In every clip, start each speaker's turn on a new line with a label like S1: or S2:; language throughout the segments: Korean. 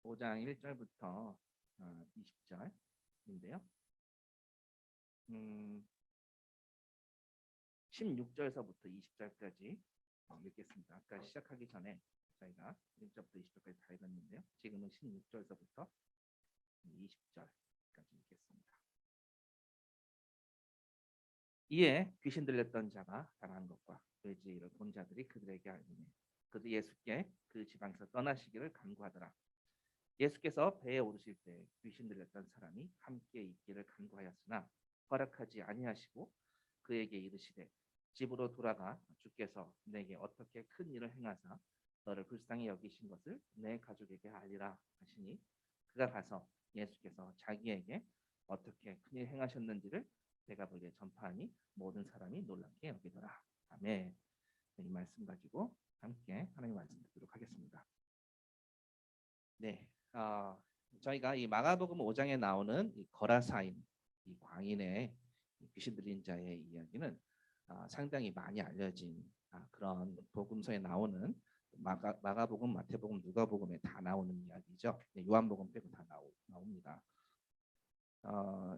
S1: 5장 1절부터 20절인데요. 16절서부터 20절까지 읽겠습니다. 아까 시작하기 전에 저희가 1절부터 20절까지 다 읽었는데요. 지금은 16절서부터 20절까지 읽겠습니다. 이에 귀신 들렸던 자가 당한 것과 돼지를 본 자들이 그들에게 알리니 그들 예수께 그 지방에서 떠나시기를 간구하더라. 예수께서 배에 오르실 때 귀신 들렸던 사람이 함께 있기를 간구하였으나 허락하지 아니하시고 그에게 이르시되 집으로 돌아가 주께서 내게 어떻게 큰 일을 행하사 너를 불쌍히 여기신 것을 내 가족에게 알리라 하시니 그가 가서 예수께서 자기에게 어떻게 큰 일 행하셨는지를 대가보게 전파하니 모든 사람이 놀랍게 여기더라. 아멘. 이 말씀 가지고 함께 하나님 말씀 듣도록 하겠습니다. 네, 저희가 이 마가복음 5장에 나오는 이 거라사인, 이 광인의 귀신 들린 자의 이야기는 상당히 많이 알려진 그런 복음서에 나오는 마가복음, 마태복음, 누가복음에 다 나오는 이야기죠. 요한복음 빼고 다 나옵니다.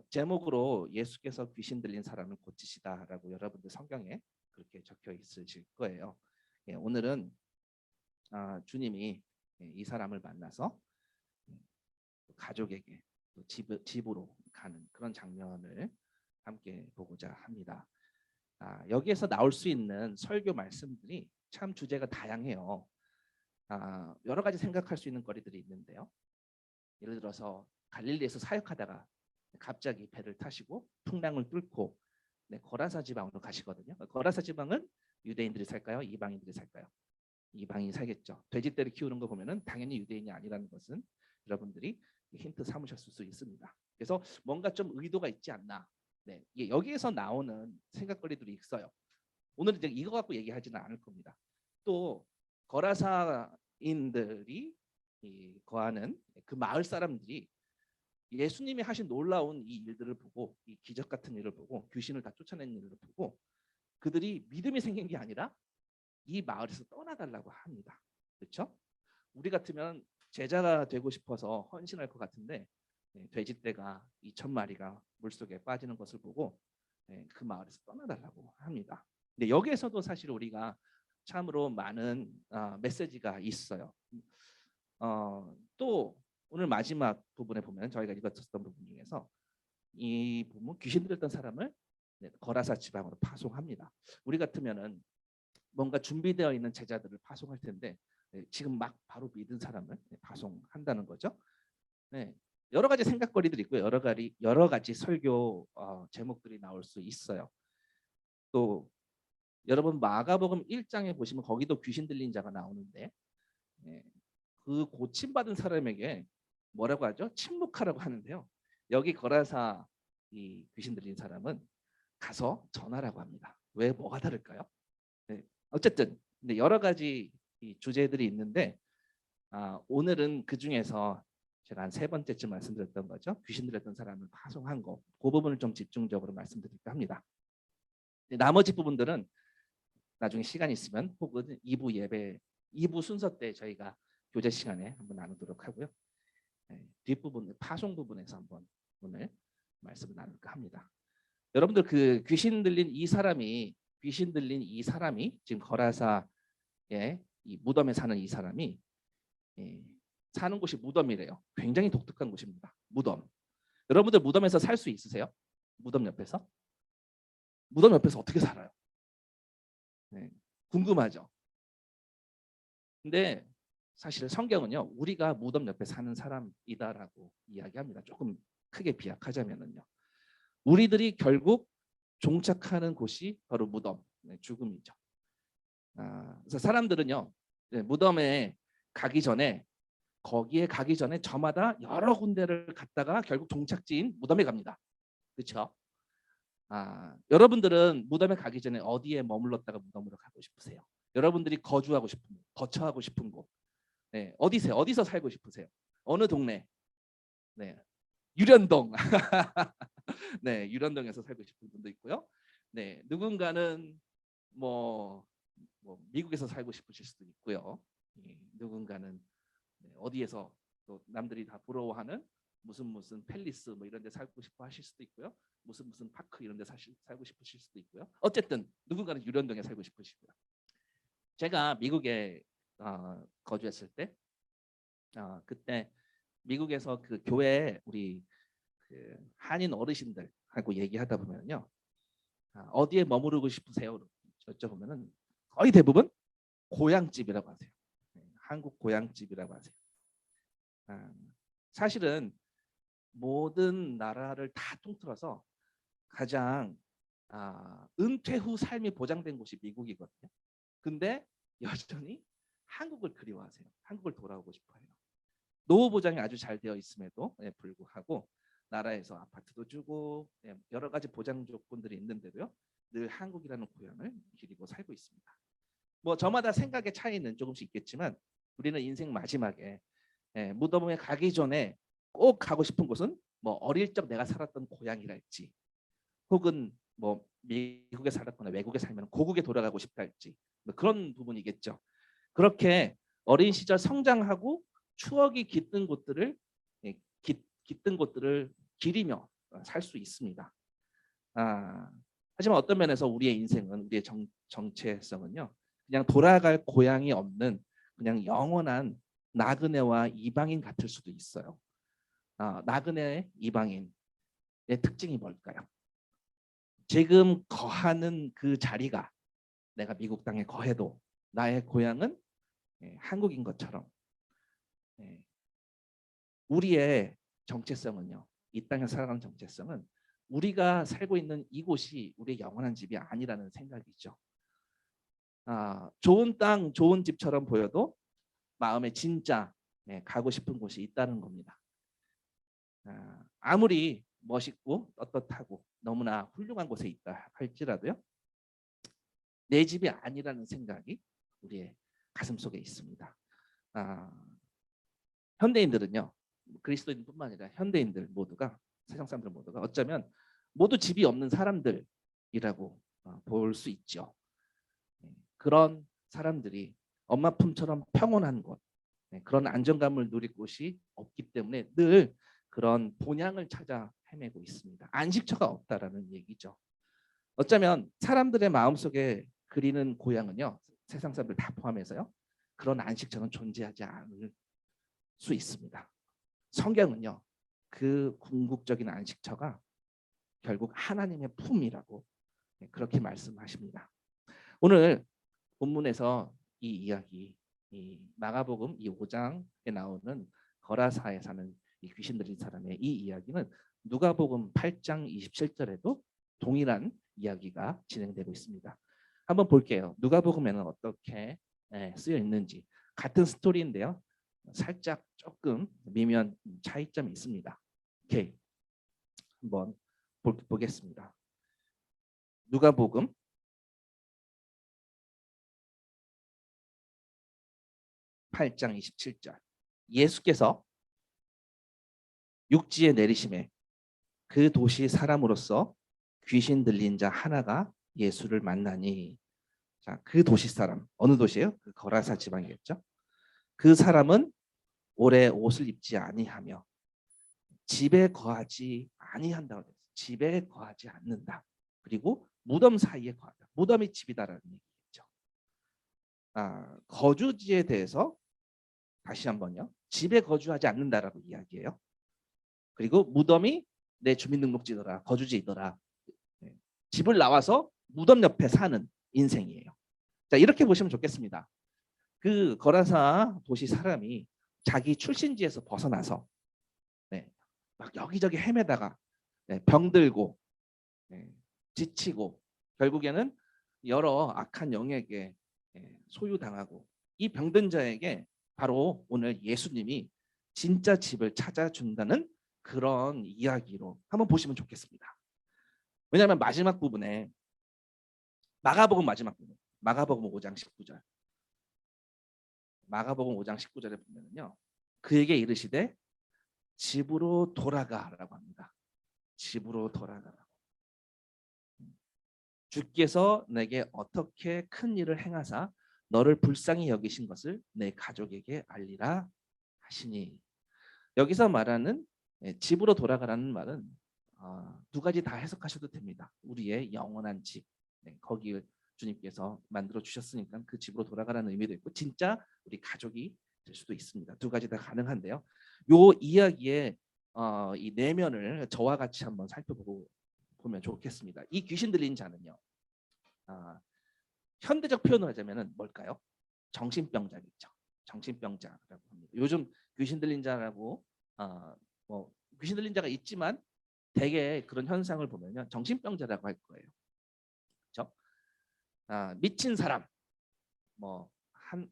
S1: 제목으로 예수께서 귀신 들린 사람을 고치시다라고 여러분들 성경에 그렇게 적혀 있으실 거예요. 오늘은 주님이 이 사람을 만나서 가족에게 또 집으로 가는 그런 장면을 함께 보고자 합니다. 여기에서 나올 수 있는 설교 말씀들이 참 주제가 다양해요. 여러 가지 생각할 수 있는 거리들이 있는데요. 예를 들어서 갈릴리에서 사역하다가 갑자기 배를 타시고 풍랑을 뚫고 거라사 지방으로 가시거든요. 거라사 지방은 유대인들이 살까요? 이방인들이 살까요? 이방인이 살겠죠. 돼지떼를 키우는 거 보면은 당연히 유대인이 아니라는 것은 여러분들이 힌트 삼으셨을 수 있습니다. 그래서 뭔가 좀 의도가 있지 않나. 네, 여기에서 나오는 생각거리들이 있어요. 오늘은 이제 이거 갖고 얘기하지는 않을 겁니다. 또 거라사인들이 거하는 그 마을 사람들이 예수님이 하신 놀라운 이 일들을 보고 이 기적 같은 일을 보고 귀신을 다 쫓아낸 일을 보고 그들이 믿음이 생긴 게 아니라 이 마을에서 떠나달라고 합니다. 그렇죠? 우리 같으면 제자가 되고 싶어서 헌신할 것 같은데 돼지떼가 2,000마리가 물속에 빠지는 것을 보고 그 마을에서 떠나달라고 합니다. 근데 여기에서도 사실 우리가 참으로 많은 메시지가 있어요. 또 오늘 마지막 부분에 보면 저희가 읽었던 부분 중에서 이 부분 귀신 들렸던 사람을 거라사 지방으로 파송합니다. 우리 같으면은 뭔가 준비되어 있는 제자들을 파송할 텐데 지금 막 바로 믿은 사람을 파송한다는 거죠. 네, 여러 가지 생각거리들이 있고 여러 가지 설교 제목들이 나올 수 있어요. 또 여러분 마가복음 1장에 보시면 거기도 귀신 들린 자가 나오는데 그 고침받은 사람에게 뭐라고 하죠? 침묵하라고 하는데요. 여기 거라사 이 귀신 들린 사람은 가서 전하라고 합니다. 왜 뭐가 다를까요? 네, 어쨌든 여러 가지 이 주제들이 있는데 오늘은 그 중에서 제가 한 3번째쯤 말씀드렸던 거죠. 귀신 들렸던 사람을 파송한 거. 그 부분을 좀 집중적으로 말씀드릴까 합니다. 나머지 부분들은 나중에 시간 있으면 혹은 2부 예배 2부 순서 때 저희가 교제 시간에 한번 나누도록 하고요. 뒷부분 파송 부분에서 한번 오늘 말씀을 나눌까 합니다. 여러분들 그 귀신 들린 이 사람이 지금 거라사의 이 무덤에 사는 이 사람이 사는 곳이 무덤이래요. 굉장히 독특한 곳입니다. 무덤. 여러분들 무덤에서 살 수 있으세요? 무덤 옆에서? 무덤 옆에서 어떻게 살아요? 궁금하죠? 근데 사실 성경은요. 우리가 무덤 옆에 사는 사람이다라고 이야기합니다. 조금 크게 비약하자면요. 우리들이 결국 종착하는 곳이 바로 무덤, 죽음이죠. 그래서 사람들은요. 무덤에 가기 전에 거기에 가기 전에 저마다 여러 군데를 갔다가 결국 종착지인 무덤에 갑니다. 그렇죠? 여러분들은 무덤에 가기 전에 어디에 머물렀다가 무덤으로 가고 싶으세요? 여러분들이 거주하고 싶은 곳, 거처하고 싶은 곳, 어디세요? 어디서 살고 싶으세요? 어느 동네? 네, 유련동. 네, 유련동에서 살고 싶은 분도 있고요. 네, 누군가는 뭐 미국에서 살고 싶으실 수도 있고요. 누군가는 어디에서 또 남들이 다 부러워하는 무슨 팰리스 뭐 이런 데 살고 싶어 하실 수도 있고요. 무슨 파크 이런 데 살고 싶으실 수도 있고요. 어쨌든 누군가는 유련동에 살고 싶으시고요. 제가 미국에 거주했을 때 그때 미국에서 그 교회 우리 그 한인 어르신들하고 얘기하다 보면요. 어디에 머무르고 싶으세요? 여쭤보면은 거의 대부분 고향집이라고 하세요. 한국 고향집이라고 하세요. 사실은 모든 나라를 다 통틀어서 가장 은퇴 후 삶이 보장된 곳이 미국이거든요. 근데 여전히 한국을 그리워하세요. 한국을 돌아오고 싶어해요. 노후 보장이 아주 잘 되어 있음에도 불구하고 나라에서 아파트도 주고 여러 가지 보장 조건들이 있는데도요. 늘 한국이라는 고향을 기리고 살고 있습니다. 뭐 저마다 생각의 차이는 조금씩 있겠지만 우리는 인생 마지막에 무덤에 가기 전에 꼭 가고 싶은 곳은 뭐 어릴 적 내가 살았던 고향이랄지 혹은 뭐 미국에 살았거나 외국에 살면 고국에 돌아가고 싶다 할지 뭐 그런 부분이겠죠. 그렇게 어린 시절 성장하고 추억이 깃든 곳들을 깃든 곳들을 기리며 살 수 있습니다. 하지만 어떤 면에서 우리의 인생은 우리의 정체성은요. 그냥 돌아갈 고향이 없는 그냥 영원한 나그네와 이방인 같을 수도 있어요. 나그네 이방인의 특징이 뭘까요? 지금 거하는 그 자리가 내가 미국 땅에 거해도 나의 고향은 한국인 것처럼 우리의 정체성은요. 이 땅에 살아가는 정체성은 우리가 살고 있는 이곳이 우리의 영원한 집이 아니라는 생각이죠. 좋은 땅, 좋은 집처럼 보여도 마음에 진짜 가고 싶은 곳이 있다는 겁니다. 아무리 멋있고 떳떳하고 너무나 훌륭한 곳에 있다 할지라도요. 내 집이 아니라는 생각이 우리의 가슴 속에 있습니다. 현대인들은요. 그리스도인뿐만 아니라 현대인들 모두가 세상 사람들 모두가 어쩌면 모두 집이 없는 사람들이라고 볼 수 있죠. 그런 사람들이 엄마 품처럼 평온한 곳, 그런 안정감을 누릴 곳이 없기 때문에 늘 그런 본향을 찾아 헤매고 있습니다. 안식처가 없다라는 얘기죠. 어쩌면 사람들의 마음속에 그리는 고향은요. 세상 사람들 다 포함해서요. 그런 안식처는 존재하지 않을 수 있습니다. 성경은요. 그 궁극적인 안식처가 결국 하나님의 품이라고 그렇게 말씀하십니다. 오늘 본문에서 이 이야기, 이 마가복음 이 5장에 나오는 거라사에 사는 이 귀신 들린 사람의 이 이야기는 누가복음 8장 27절에도 동일한 이야기가 진행되고 있습니다. 한번 볼게요. 누가복음에는 어떻게 쓰여 있는지. 같은 스토리인데요. 살짝 조금 미묘한 차이점이 있습니다. 오케이. 한번 보겠습니다. 누가복음 8장 27절. 예수께서 육지에 내리심에 그 도시 사람으로서 귀신 들린 자 하나가 예수를 만나니. 자, 그 도시 사람 어느 도시예요? 그 거라사 지방이겠죠. 그 사람은 오래 옷을 입지 아니하며 집에 거하지 아니한다고 했어요. 집에 거하지 않는다. 그리고 무덤 사이에 거한다. 무덤이 집이다라는 얘기겠죠. 거주지에 대해서 다시 한번요. 집에 거주하지 않는다라고 이야기해요. 그리고 무덤이 내 주민등록지더라, 거주지이더라. 집을 나와서 무덤 옆에 사는 인생이에요. 자, 이렇게 보시면 좋겠습니다. 그 거라사 도시 사람이 자기 출신지에서 벗어나서 막 여기저기 헤매다가 병들고 지치고 결국에는 여러 악한 영에게 소유당하고 이 병든 자에게 바로 오늘 예수님이 진짜 집을 찾아준다는 그런 이야기로 한번 보시면 좋겠습니다. 왜냐하면 마지막 부분에 마가복음 마지막 부분 마가복음 5장 19절 마가복음 5장 19절에 보면요. 그에게 이르시되 집으로 돌아가라고 합니다. 집으로 돌아가라고. 주께서 내게 어떻게 큰 일을 행하사 너를 불쌍히 여기신 것을 내 가족에게 알리라 하시니. 여기서 말하는 집으로 돌아가라는 말은 두 가지 다 해석하셔도 됩니다. 우리의 영원한 집, 거기 주님께서 만들어 주셨으니까 그 집으로 돌아가라는 의미도 있고 진짜 우리 가족이 될 수도 있습니다. 두 가지 다 가능한데요. 요 이야기의 이 내면을 저와 같이 한번 살펴보고 보면 좋겠습니다. 이 귀신 들린 자는요. 현대적 표현을 하자면은 뭘까요? 정신병자겠죠. 정신병자라고 합니다. 요즘 귀신 들린 자라고 뭐 귀신 들린 자가 있지만 대개 그런 현상을 보면요 정신병자라고 할 거예요. 그렇죠? 미친 사람, 뭐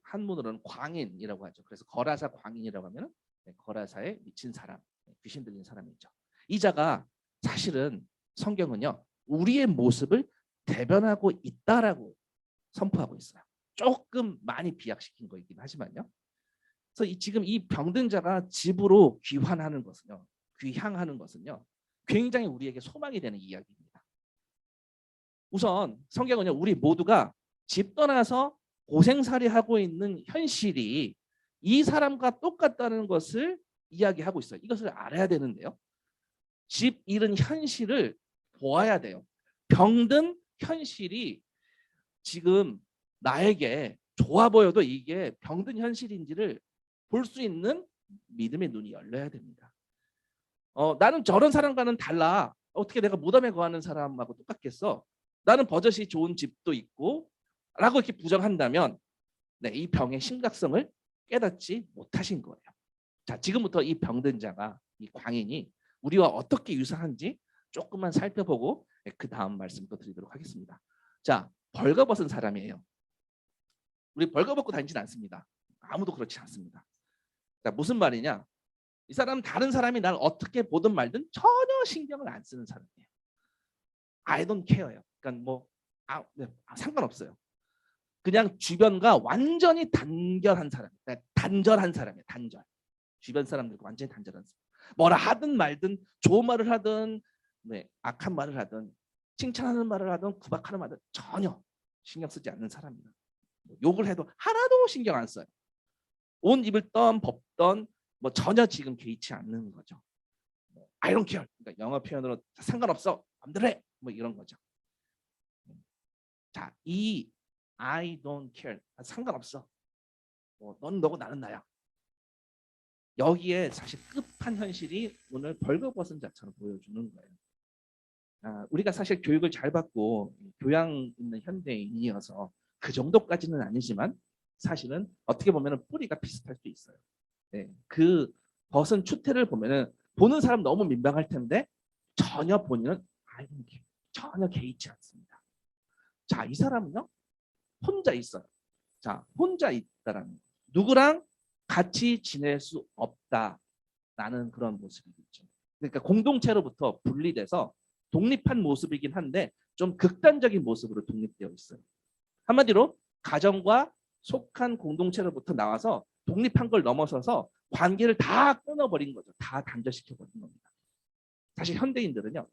S1: 한문으로는 광인이라고 하죠. 그래서 거라사 광인이라고 하면 거라사에 미친 사람, 귀신 들린 사람이죠. 이 자가 사실은 성경은요 우리의 모습을 대변하고 있다라고 선포하고 있어요. 조금 많이 비약시킨 거이긴 하지만요. 그래서 지금 이 병든 자가 집으로 귀환하는 것은요, 귀향하는 것은요, 굉장히 우리에게 소망이 되는 이야기입니다. 우선 성경은요, 우리 모두가 집 떠나서 고생살이하고 있는 현실이 이 사람과 똑같다는 것을 이야기하고 있어요. 이것을 알아야 되는데요. 집 잃은 현실을 보아야 돼요. 병든 현실이 지금 나에게 좋아 보여도 이게 병든 현실인지를 볼 수 있는 믿음의 눈이 열려야 됩니다. 나는 저런 사람과는 달라. 어떻게 내가 무덤에 거하는 사람하고 똑같겠어? 나는 버젓이 좋은 집도 있고 라고 이렇게 부정한다면 이 병의 심각성을 깨닫지 못하신 거예요. 자, 지금부터 이 병든 자가 이 광인이 우리와 어떻게 유사한지 조금만 살펴보고 그 다음 말씀 또 드리도록 하겠습니다. 자, 벌거벗은 사람이에요. 우리 벌거벗고 다니진 않습니다. 아무도 그렇지 않습니다. 자, 무슨 말이냐? 이 사람은 다른 사람이 날 어떻게 보든 말든 전혀 신경을 안 쓰는 사람이에요. I don't care요. 그러니까 뭐 상관없어요. 그냥 주변과 완전히 단결한 사람, 단절한 사람이에요. 단절. 주변 사람들과 완전히 단절한 사람. 뭐라 하든 말든 좋은 말을 하든 악한 말을 하든 칭찬하는 말을 하든 구박하는 말을 하든 전혀 신경 쓰지 않는 사람이에요. 욕을 해도 하나도 신경 안 써요. 온 입을 벗던 뭐 전혀 지금 개의치 않는 거죠. I don't care. 그러니까 영어 표현으로 상관없어. 마음대로 해. 뭐 이런 거죠. 자, 이 I don't care. 상관없어. 넌 너고 나는 나야. 여기에 사실 끝판 현실이 오늘 벌거벗은 자처럼 보여주는 거예요. 우리가 사실 교육을 잘 받고 교양 있는 현대인이어서 그 정도까지는 아니지만 사실은 어떻게 보면 뿌리가 비슷할 수 있어요. 그 벗은 추태를 보면은 보는 사람 너무 민망할 텐데 전혀 본인은 전혀 개의치 않습니다. 자, 이 사람은요 혼자 있어요. 자, 혼자 있다라는 누구랑 같이 지낼 수 없다라는 그런 모습이겠죠. 그러니까 공동체로부터 분리돼서 독립한 모습이긴 한데 좀 극단적인 모습으로 독립되어 있어요. 한마디로 가정과 속한 공동체로부터 나와서 독립한 걸 넘어서서 관계를 다 끊어버린 거죠. 다 단절시켜버린 겁니다. 사실 현대인들은요.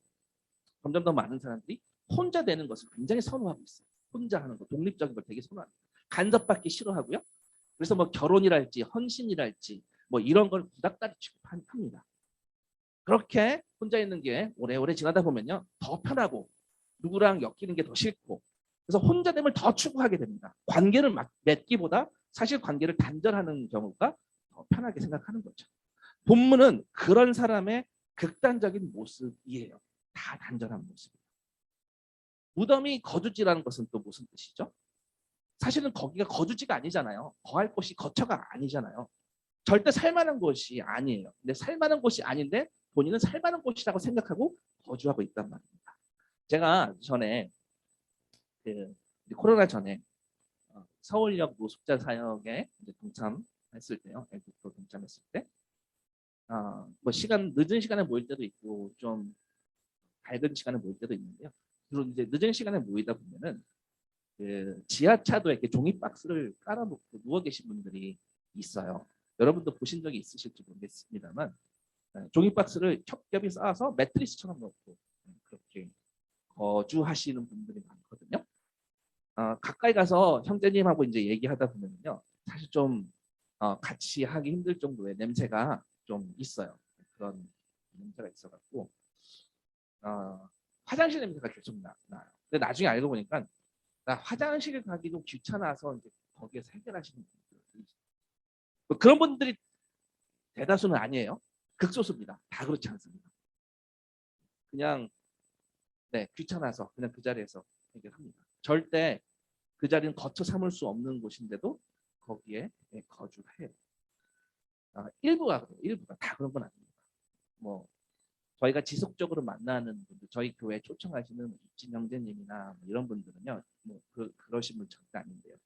S1: 점점 더 많은 사람들이 혼자 되는 것을 굉장히 선호하고 있어요. 혼자 하는 거, 독립적인 걸 되게 선호합니다. 간섭받기 싫어하고요. 그래서 뭐 결혼이랄지 헌신이랄지 뭐 이런 걸 구닥다리 치고 합니다. 그렇게 혼자 있는 게 오래오래 지나다 보면요. 더 편하고 누구랑 엮이는 게 더 싫고 그래서 혼자됨을 더 추구하게 됩니다. 관계를 맺기보다 사실 관계를 단절하는 경우가 더 편하게 생각하는 거죠. 본문은 그런 사람의 극단적인 모습이에요. 다 단절한 모습이에요. 무덤이 거주지라는 것은 또 무슨 뜻이죠? 사실은 거기가 거주지가 아니잖아요. 거할 곳이 거처가 아니잖아요. 절대 살만한 곳이 아니에요. 근데 살만한 곳이 아닌데 본인은 살만한 곳이라고 생각하고 거주하고 있단 말입니다. 제가 전에 코로나 전에 서울역 노숙자 사역에 동참했을 때요. 애국도 동참했을 때, 뭐 늦은 시간에 모일 때도 있고 좀 밝은 시간에 모일 때도 있는데요. 주로 이제 늦은 시간에 모이다 보면은 지하차도에 이렇게 종이 박스를 깔아놓고 누워 계신 분들이 있어요. 여러분도 보신 적이 있으실지 모르겠습니다만 종이 박스를 겹겹이 쌓아서 매트리스처럼 놓고 그렇게 거주하시는 분들이 많거든요. 가까이 가서 형제님하고 이제 얘기하다 보면요, 사실 좀 같이 하기 힘들 정도의 냄새가 좀 있어요. 그런 문제가 있어갖고 화장실 냄새가 계속 나요. 근데 나중에 알고 보니까 나 화장실 가기도 귀찮아서 이제 거기에서 해결하시는 분들 뭐 그런 분들이 대다수는 아니에요. 극소수입니다. 다 그렇지 않습니다. 그냥 네 귀찮아서 그냥 그 자리에서 해결합니다. 절대 그 자리는 거처 삼을 수 없는 곳인데도 거기에 거주해요. 일부가 그래요. 일부가 다 그런 건 아닙니다. 뭐 저희가 지속적으로 만나는 분들, 저희 교회 초청하시는 입진 형제님이나 뭐 이런 분들은요, 뭐 그러신 분 절대 아닌데요.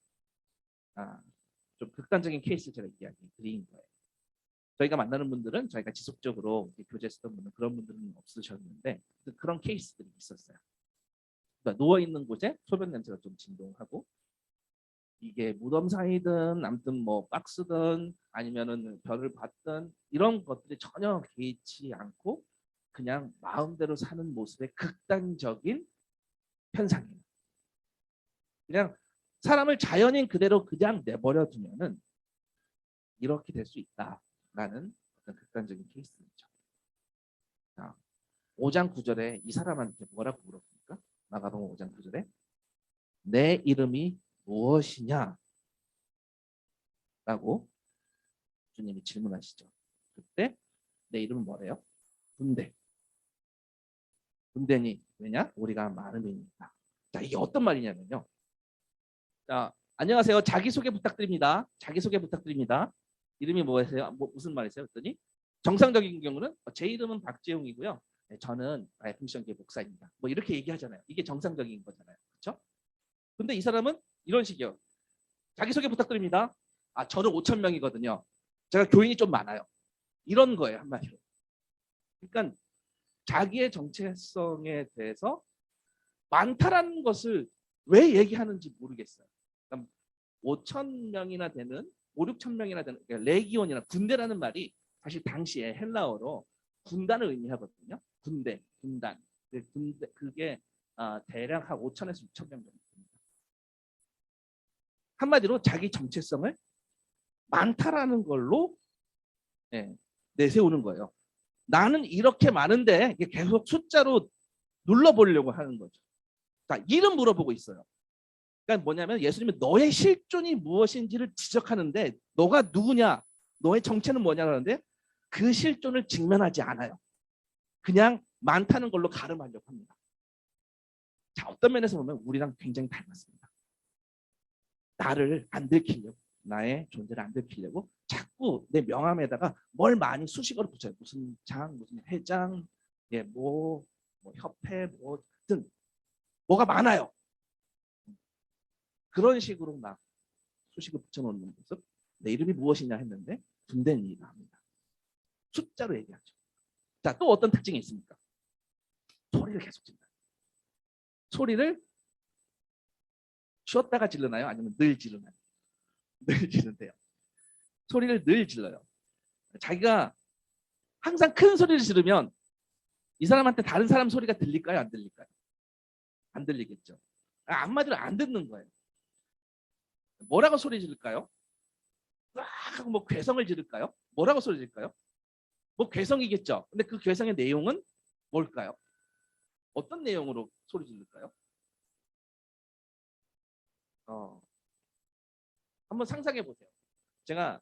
S1: 좀 극단적인 케이스 제가 이야기 드린 거예요. 저희가 만나는 분들은 저희가 지속적으로 교제했던 분은 그런 분들은 없으셨는데 그런 케이스들이 있었어요. 그러니까 누워 있는 곳에 소변 냄새가 좀 진동하고 이게 무덤 사이든 아무튼 뭐 박스든 아니면은 별을 봤든 이런 것들이 전혀 개의치 않고 그냥 마음대로 사는 모습의 극단적인 현상이에요. 그냥 사람을 자연인 그대로 그냥 내버려 두면은 이렇게 될 수 있다라는 어떤 극단적인 케이스죠. 5장 9절에 이 사람한테 뭐라고 물어봅니까? 마가복음 5장 9절에 내 이름이 무엇이냐? 라고 주님이 질문하시죠. 그때 내 이름은 뭐래요? 군대. 군대니 왜냐? 우리가 많음이니까. 자, 이게 어떤 말이냐면요. 자, 안녕하세요. 자기소개 부탁드립니다. 자기소개 부탁드립니다. 이름이 뭐세요? 무슨 말이세요? 그랬더니 정상적인 경우는 제 이름은 박재용이고요. 네, 저는 풍성교회 목사입니다. 뭐 이렇게 얘기하잖아요. 이게 정상적인 거잖아요. 그렇죠? 근데 이 사람은 이런 식이요. 자기소개 부탁드립니다. 저는 5천 명이거든요. 제가 교인이 좀 많아요. 이런 거예요. 한마디로. 그러니까 자기의 정체성에 대해서 많다라는 것을 왜 얘기하는지 모르겠어요. 그러니까 5천 명이나 되는 5, 6천 명이나 되는 그러니까 레기온이나 군대라는 말이 사실 당시에 헬라어로 군단을 의미하거든요. 군대, 군단. 군대 그게 대략 한 5천에서 6천 명 정도 됩니다. 한마디로 자기 정체성을 많다라는 걸로 내세우는 거예요. 나는 이렇게 많은데 계속 숫자로 눌러보려고 하는 거죠. 자, 이름 물어보고 있어요. 그러니까 뭐냐면 예수님은 너의 실존이 무엇인지를 지적하는데 너가 누구냐, 너의 정체는 뭐냐라는데 그 실존을 직면하지 않아요. 그냥 많다는 걸로 가름하려고 합니다. 자, 어떤 면에서 보면 우리랑 굉장히 닮았습니다. 나를 안 들키려고, 나의 존재를 안 들키려고 자꾸 내 명함에다가 뭘 많이 수식어를 붙여요. 무슨 장, 무슨 회장, 뭐 협회, 뭐 등 뭐가 많아요. 그런 식으로 막 수식을 붙여놓는 모습. 내 이름이 무엇이냐 했는데 군대입니다 합니다. 숫자로 얘기하죠. 자, 또 어떤 특징이 있습니까? 소리를 계속 질러요. 소리를 쉬었다가 질르나요? 아니면 늘 지르나요? 늘 지른대요. 소리를 늘 질러요. 자기가 항상 큰 소리를 지르면 이 사람한테 다른 사람 소리가 들릴까요? 안 들릴까요? 안 들리겠죠. 한마디로 안 듣는 거예요. 뭐라고 소리 지를까요? 하고 뭐 괴성을 지를까요? 뭐라고 소리 지를까요? 뭐 괴성이겠죠. 근데 그 괴성의 내용은 뭘까요? 어떤 내용으로 소리 지를까요? 한번 상상해 보세요. 제가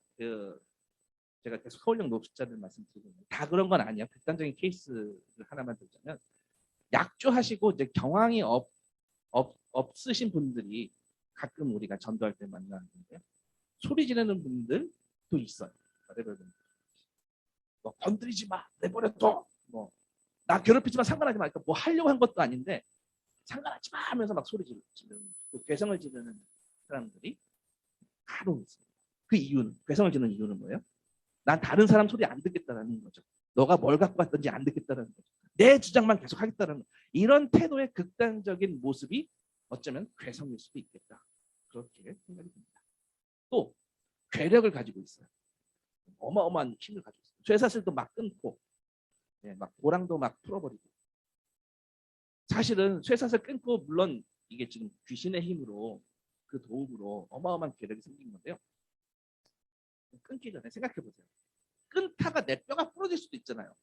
S1: 계속 서울역 노숙자들 말씀드리고 다 그런 건 아니에요. 극단적인 케이스를 하나만 들자면 약주하시고 이제 경황이 없으신 분들이 가끔 우리가 전도할 때 만나는데요. 소리 지르는 분들도 있어요. 뭐 건드리지 마, 내버려둬. 뭐 나 괴롭히지 마, 상관하지 마. 그러니까 뭐 하려고 한 것도 아닌데 상관하지 마 하면서 막 소리 지르는 괴성을 지르는 사람들이 간혹 있습니다. 그 이유는 괴성을 지르는 이유는 뭐예요? 난 다른 사람 소리 안 듣겠다는 거죠. 너가 뭘 갖고 왔든지 안 듣겠다는 거죠. 내 주장만 계속 하겠다는 이런 태도의 극단적인 모습이 어쩌면 괴성일 수도 있겠다. 그렇게 생각이 듭니다. 또 괴력을 가지고 있어요. 어마어마한 힘을 가지고 있어요. 쇠사슬도 막 끊고 막 고랑도 막 풀어버리고 사실은 쇠사슬 끊고 물론 이게 지금 귀신의 힘으로 그 도움으로 어마어마한 괴력이 생긴 건데요. 끊기 전에 생각해 보세요. 끈타가 내 뼈가 부러질 수도 있잖아요.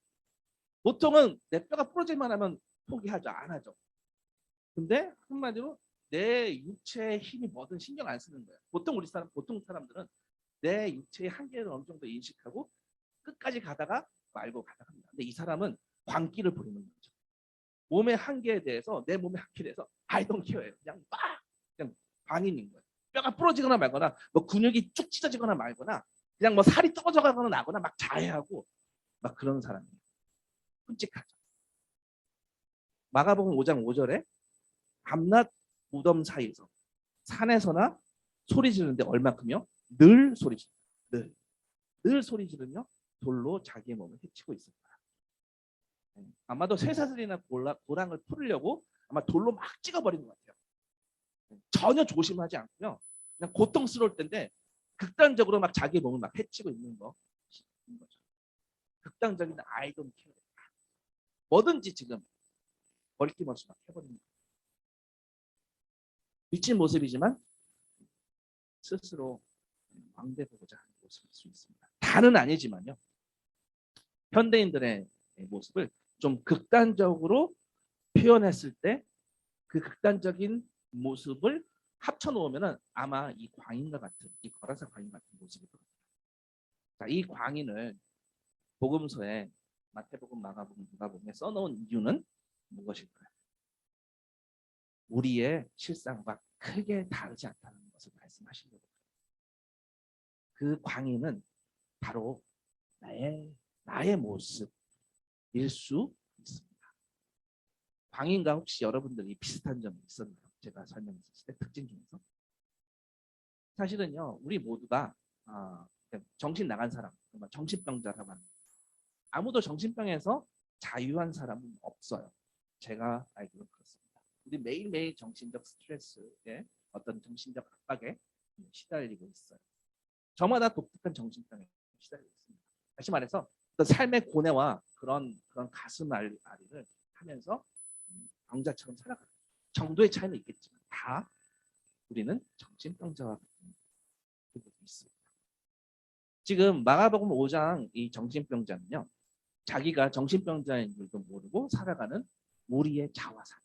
S1: 보통은 내 뼈가 부러질만 하면 포기하죠. 안 하죠. 근데 한마디로 내 육체의 힘이 뭐든 신경 안 쓰는 거예요. 보통 사람들은 내 육체의 한계를 어느 정도 인식하고 끝까지 가다가 말고 가다가 합니다. 근데 이 사람은 광기를 부리는 거죠. 몸의 한계에 대해서 내 몸의 한계에 대해서 I don't care. 그냥 광인인 거예요. 뼈가 부러지거나 말거나 뭐 근육이 쭉 찢어지거나 말거나 그냥 뭐 살이 떨어져 가거나 나거나 막 자해하고 막 그런 사람이에요. 끔찍하죠. 마가복음 5장 5절에 밤낮 무덤 사이에서 산에서나 소리 지르는데 얼마큼요? 늘 소리 지르. 늘 소리 지르며 돌로 자기의 몸을 해치고 있었다. 아마도 쇠사슬이나 고랑을 풀으려고 아마 돌로 막 찍어버린 것 같아요. 전혀 조심하지 않고요. 그냥 고통스러울 텐데 극단적으로 막 자기의 몸을 막 해치고 있는 거죠. 극단적인 아이돈 케어. 뭐든지 지금 버리낌없이 막 해버리는 거예요. 미친 모습이지만 스스로 왕대보고자 하는 모습일 수 있습니다. 다는 아니지만요. 현대인들의 모습을 좀 극단적으로 표현했을 때 그 극단적인 모습을 합쳐놓으면 아마 이 광인과 같은 이 거라사 광인 같은 모습이 됩니다. 자, 이 광인을 복음서에 마태복음, 마가복음, 누가복음에 써놓은 이유는 무엇일까요? 우리의 실상과 크게 다르지 않다는 것을 말씀하시려고. 그 광인은 바로 나의 모습일 수 있습니다. 광인과 혹시 여러분들이 비슷한 점이 있었나요? 제가 설명했을 때 특징 중에서 사실은요, 우리 모두가 정신 나간 사람, 정신병자라고 합니다. 아무도 정신병에서 자유한 사람은 없어요. 제가 알기로 그렇습니다. 우리 매일매일 정신적 스트레스에 어떤 정신적 압박에 시달리고 있어요. 저마다 독특한 정신병에 시달리고 있습니다. 다시 말해서 삶의 고뇌와 그런 가슴 앓이를 하면서 병자처럼 살아가요. 정도의 차이는 있겠지만 다 우리는 정신병자와 같은 부분이 있습니다. 지금 마가복음 5장 이 정신병자는요. 자기가 정신병자인 줄도 모르고 살아가는 우리의 자화상.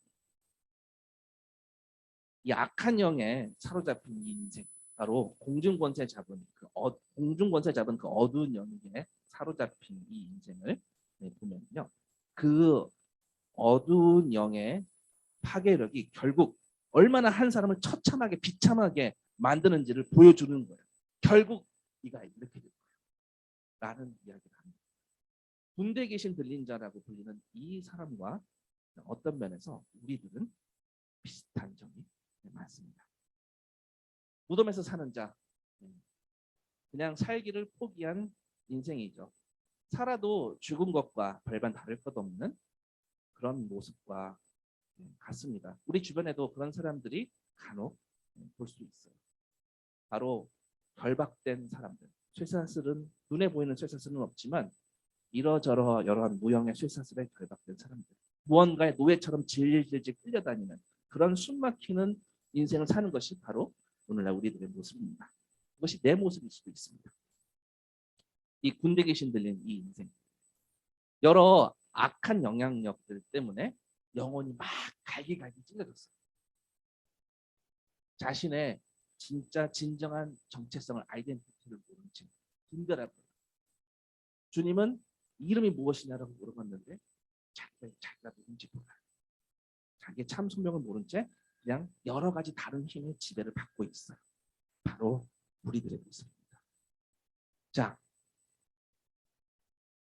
S1: 이 악한 영에 사로잡힌 이 인생, 바로 공중권세 잡은 그 어두운 영에 사로잡힌 이 인생을 보면요, 그 어두운 영의 파괴력이 결국 얼마나 한 사람을 처참하게 비참하게 만드는지를 보여주는 거예요. 결국 네가 이렇게 될 거야 라는 이야기를 합니다. 군대 계신 들린 자라고 불리는 이 사람과 어떤 면에서 우리들은 비슷한 점이 많습니다. 무덤에서 사는 자, 그냥 살기를 포기한 인생이죠. 살아도 죽은 것과 별반 다를 것 없는 그런 모습과 같습니다. 우리 주변에도 그런 사람들이 간혹 볼 수 있어요. 바로 결박된 사람들. 쇠사슬은 눈에 보이는 쇠사슬은 없지만 이러저러 여러한 무형의 쇠사슬에 결박된 사람들. 무언가의 노예처럼 질질 끌려다니는 그런 숨막히는 인생을 사는 것이 바로 오늘날 우리들의 모습입니다. 그것이 내 모습일 수도 있습니다. 이 군대 계신 들린 이 인생. 여러 악한 영향력들 때문에 영혼이 막 갈기갈기 찔러졌어요. 자신의 진짜 진정한 정체성을 아이덴티티를 모른 채 분별하고 주님은 이름이 무엇이냐라고 물어봤는데 자기가 누군지 몰라요. 자기의 참 소명을 모른 채 그냥 여러 가지 다른 힘의 지배를 받고 있어요. 바로 우리들의 모습입니다. 자,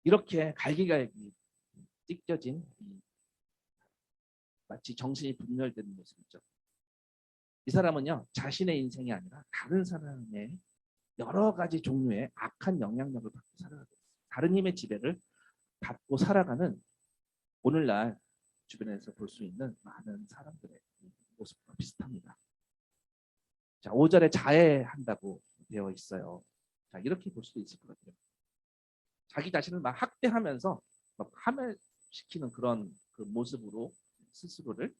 S1: 이렇게 갈기갈기 찢겨진 마치 정신이 분열되는 모습이죠. 이 사람은요, 자신의 인생이 아니라 다른 사람의 여러 가지 종류의 악한 영향력을 받고 살아가고 있어요. 다른 힘의 지배를 받고 살아가는 오늘날 주변에서 볼 수 있는 많은 사람들의 모습과 비슷합니다. 자, 5절에 자해한다고 되어 있어요. 자, 이렇게 볼 수도 있을 것 같아요. 자기 자신을 막 학대하면서 막 파멸시키는 그런 그 모습으로 스스로를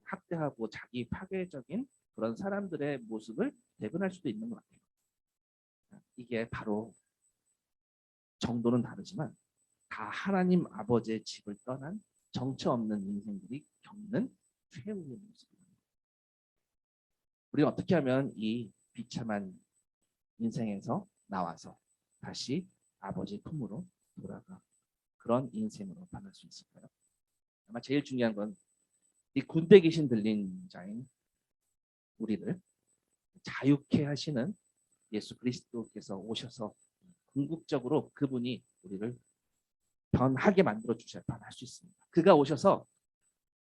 S1: 학대하고 자기 파괴적인 그런 사람들의 모습을 대변할 수도 있는 것 같아요. 이게 바로 정도는 다르지만 다 하나님 아버지의 집을 떠난 정처 없는 인생들이 겪는 최후의 모습입니다. 우리는 어떻게 하면 이 비참한 인생에서 나와서 다시 아버지 품으로 돌아가 그런 인생으로 변할 수 있을까요? 아마 제일 중요한 건 이 군대 귀신 들린 자인 우리를 자유케 하시는 예수 그리스도께서 오셔서 궁극적으로 그분이 우리를 변하게 만들어 주셔야 변할 수 있습니다. 그가 오셔서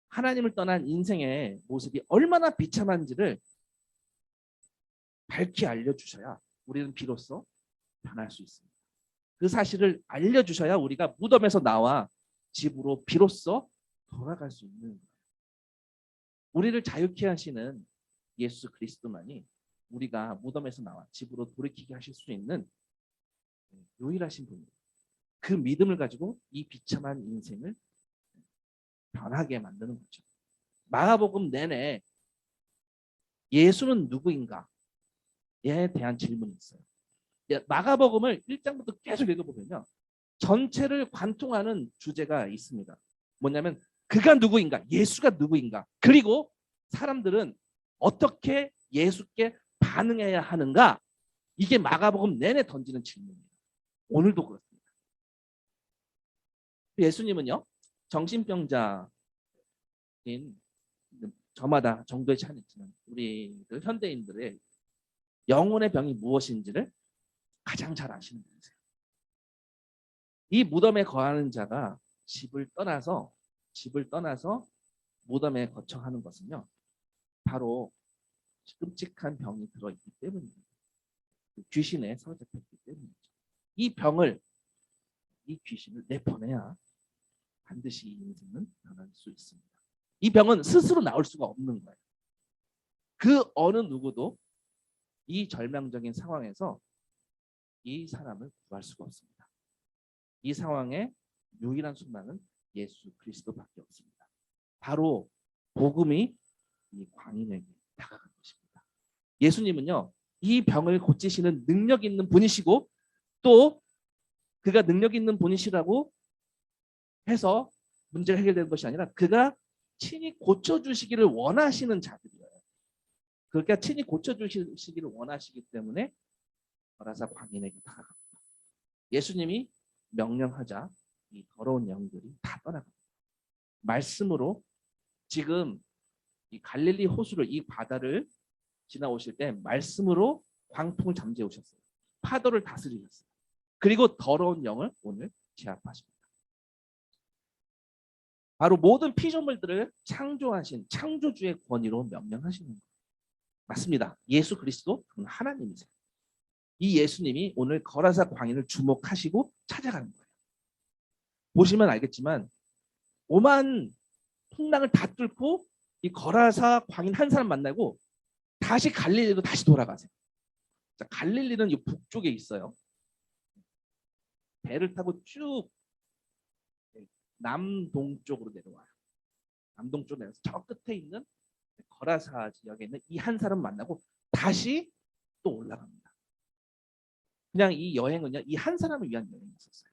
S1: 하나님을 떠난 인생의 모습이 얼마나 비참한지를 밝히 알려주셔야 우리는 비로소 변할 수 있습니다. 그 사실을 알려주셔야 우리가 무덤에서 나와 집으로 비로소 돌아갈 수 있는 거예요. 우리를 자유케 하시는 예수 그리스도만이 우리가 무덤에서 나와 집으로 돌이키게 하실 수 있는 유일하신 분입니다. 그 믿음을 가지고 이 비참한 인생을 변하게 만드는 거죠. 마가복음 내내 예수는 누구인가에 대한 질문이 있어요. 마가복음을 1장부터 계속 읽어보면요. 전체를 관통하는 주제가 있습니다. 뭐냐면 그가 누구인가, 예수가 누구인가, 그리고 사람들은 어떻게 예수께 반응해야 하는가, 이게 마가복음 내내 던지는 질문이에요. 오늘도 그렇습니다. 예수님은요, 정신병자인 저마다 정도의 차이는 있지만 우리들 현대인들의 영혼의 병이 무엇인지를 가장 잘 아시는 분이세요. 이 무덤에 거하는 자가 집을 떠나서 무덤에 거처하는 것은요, 바로 끔찍한 병이 들어있기 때문입니다. 귀신에 사로잡혔기 때문이죠. 이 병을, 이 귀신을 내보내야 반드시 이 인생은 변할 수 있습니다. 이 병은 스스로 나올 수가 없는 거예요. 그 어느 누구도 이 절망적인 상황에서 이 사람을 구할 수가 없습니다. 이 상황의 유일한 소망은 예수 그리스도밖에 없습니다. 바로 복음이 이 광인에게 다가간 것입니다. 예수님은요, 이 병을 고치시는 능력 있는 분이시고, 또 그가 능력 있는 분이시라고 해서 문제가 해결되는 것이 아니라 그가 친히 고쳐주시기를 원하시는 자들이에요. 그러니까 친히 고쳐주시기를 원하시기 때문에 거라사 광인에게 다가갑니다. 예수님이 명령하자 이 더러운 영들이 다 떠나갑니다. 말씀으로 지금 이 갈릴리 호수를, 이 바다를 지나오실 때 말씀으로 광풍을 잠재우셨어요. 파도를 다스리셨어요. 그리고 더러운 영을 오늘 제압하십니다. 바로 모든 피조물들을 창조하신 창조주의 권위로 명령하시는 거예요. 맞습니다. 예수 그리스도 하나님이세요. 이 예수님이 오늘 거라사 광인을 주목하시고 찾아가는 거예요. 보시면 알겠지만 오만 풍랑을 다 뚫고 이 거라사 광인 한 사람 만나고 다시 갈릴리로 다시 돌아가세요. 자, 갈릴리는 이 북쪽에 있어요. 배를 타고 쭉 남동쪽으로 내려와요. 남동쪽으로 내려서 저 끝에 있는 거라사 지역에 있는 이 한 사람 만나고 다시 또 올라갑니다. 그냥 이 여행은요, 이 한 사람을 위한 여행이었어요.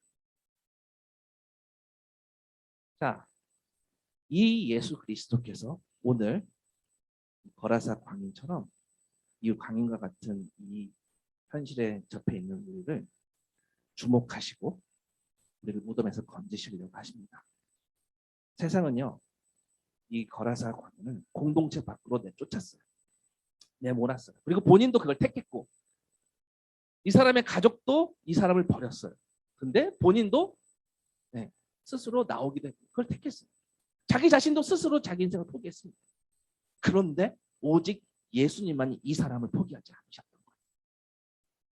S1: 자, 이 예수 그리스도께서 오늘 거라사 광인처럼 이 광인과 같은 이 현실에 접해 있는 우리를 주목하시고 우리를 무덤에서 건지시려고 하십니다. 세상은요, 이 거라사 광인을 공동체 밖으로 내쫓았어요. 내몰았어요. 그리고 본인도 그걸 택했고, 이 사람의 가족도 이 사람을 버렸어요. 근데 본인도 스스로 나오기도 했고 그걸 택했어요. 자기 자신도 스스로 자기 인생을 포기했습니다. 그런데 오직 예수님만이 이 사람을 포기하지 않으셨던 거예요.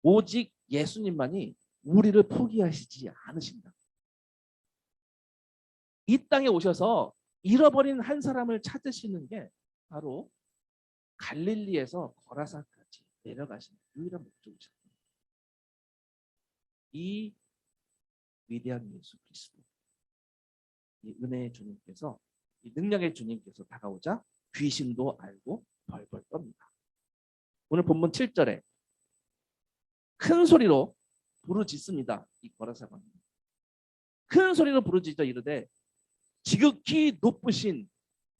S1: 오직 예수님만이 우리를 포기하시지 않으신다. 이 땅에 오셔서 잃어버린 한 사람을 찾으시는 게 바로 갈릴리에서 거라사까지 내려가시는 유일한 목적이셨습니다. 이 위대한 예수 그리스도, 이 은혜의 주님께서, 이 능력의 주님께서 다가오자 귀신도 알고 벌벌 떱니다. 오늘 본문 7절에 큰 소리로 부르짖습니다. 이 거라사가 큰 소리로 부르짖어 이르되 지극히 높으신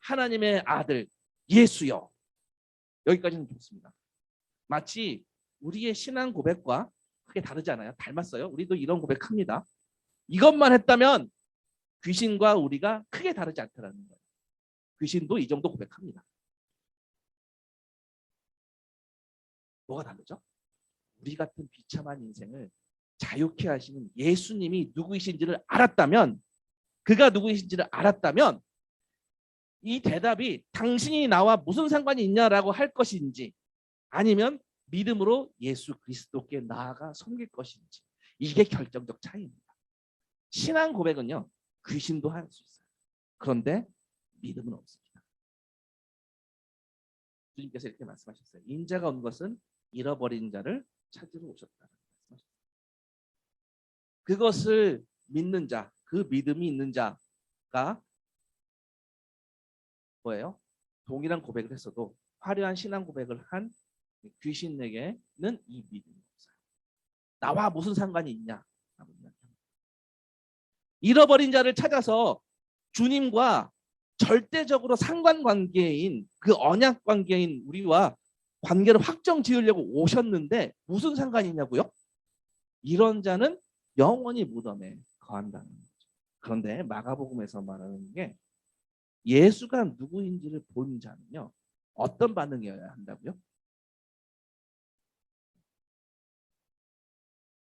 S1: 하나님의 아들 예수여. 여기까지는 좋습니다. 마치 우리의 신앙 고백과 크게 다르지 않아요? 닮았어요. 우리도 이런 고백합니다. 이것만 했다면 귀신과 우리가 크게 다르지 않다라는 거예요. 귀신도 이 정도 고백합니다. 뭐가 다르죠? 우리 같은 비참한 인생을 자유케 하시는 예수님이 누구이신지를 알았다면, 그가 누구이신지를 알았다면 이 대답이 당신이 나와 무슨 상관이 있냐라고 할 것인지, 아니면 믿음으로 예수 그리스도께 나아가 섬길 것인지, 이게 결정적 차이입니다. 신앙 고백은요, 귀신도 할 수 있어요. 그런데 믿음은 없습니다. 주님께서 이렇게 말씀하셨어요. 인자가 온 것은 잃어버린 자를 찾으러 오셨다. 그것을 믿는 자, 그 믿음이 있는 자가 뭐예요? 동일한 고백을 했어도 화려한 신앙 고백을 한 귀신에게는 이 믿음이 없어요. 나와 무슨 상관이 있냐? 잃어버린 자를 찾아서 주님과 절대적으로 상관관계인 그 언약 관계인 우리와 관계를 확정 지으려고 오셨는데 무슨 상관이 있냐고요? 이런 자는 영원히 무덤에 거한다는 거죠. 그런데 마가복음에서 말하는 게 예수가 누구인지를 본 자는요, 어떤 반응이어야 한다고요?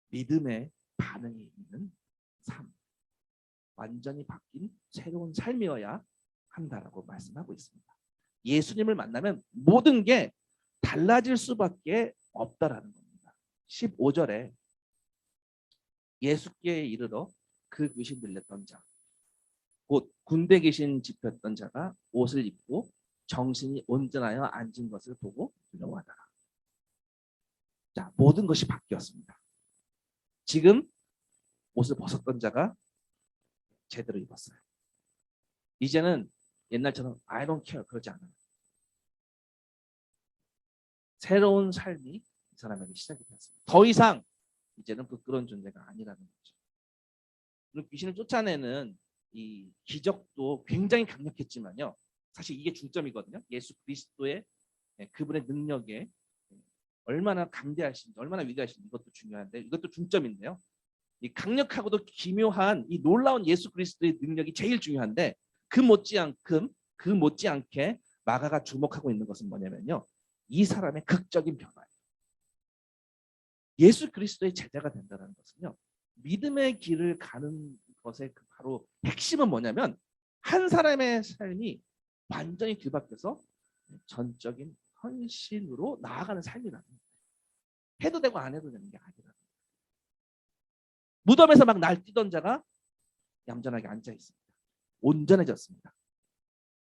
S1: 믿음의 반응이 있는 삶, 완전히 바뀐 새로운 삶이어야 한다라고 말씀하고 있습니다. 예수님을 만나면 모든 게 달라질 수밖에 없다라는 겁니다. 15절에 예수께 이르러 그 귀신 들렸던 자, 곧 군대 귀신 집혔던 자가 옷을 입고 정신이 온전하여 앉은 것을 보고 두려워하더라. 자, 모든 것이 바뀌었습니다. 지금 옷을 벗었던 자가 제대로 입었어요. 이제는 옛날처럼 I don't care 그러지 않아요. 새로운 삶이 이 사람에게 시작이 됐습니다. 더 이상 이제는 부끄러운 존재가 아니라는 거죠. 그리고 귀신을 쫓아내는 이 기적도 굉장히 강력했지만요, 사실 이게 중점이거든요. 예수 그리스도의 그분의 능력에 얼마나 강대하신지, 얼마나 위대하신지 이것도 중요한데, 이것도 중점인데요. 이 강력하고도 기묘한 이 놀라운 예수 그리스도의 능력이 제일 중요한데, 그 못지않게 마가가 주목하고 있는 것은 뭐냐면요, 이 사람의 극적인 변화예요. 예수 그리스도의 제자가 된다는 것은요, 믿음의 길을 가는 것의 바로 핵심은 뭐냐면, 한 사람의 삶이 완전히 뒤바뀌어서 전적인 헌신으로 나아가는 삶이라는 거예요. 해도 되고 안 해도 되는 게 아니라. 무덤에서 막 날뛰던 자가 얌전하게 앉아 있습니다. 온전해졌습니다.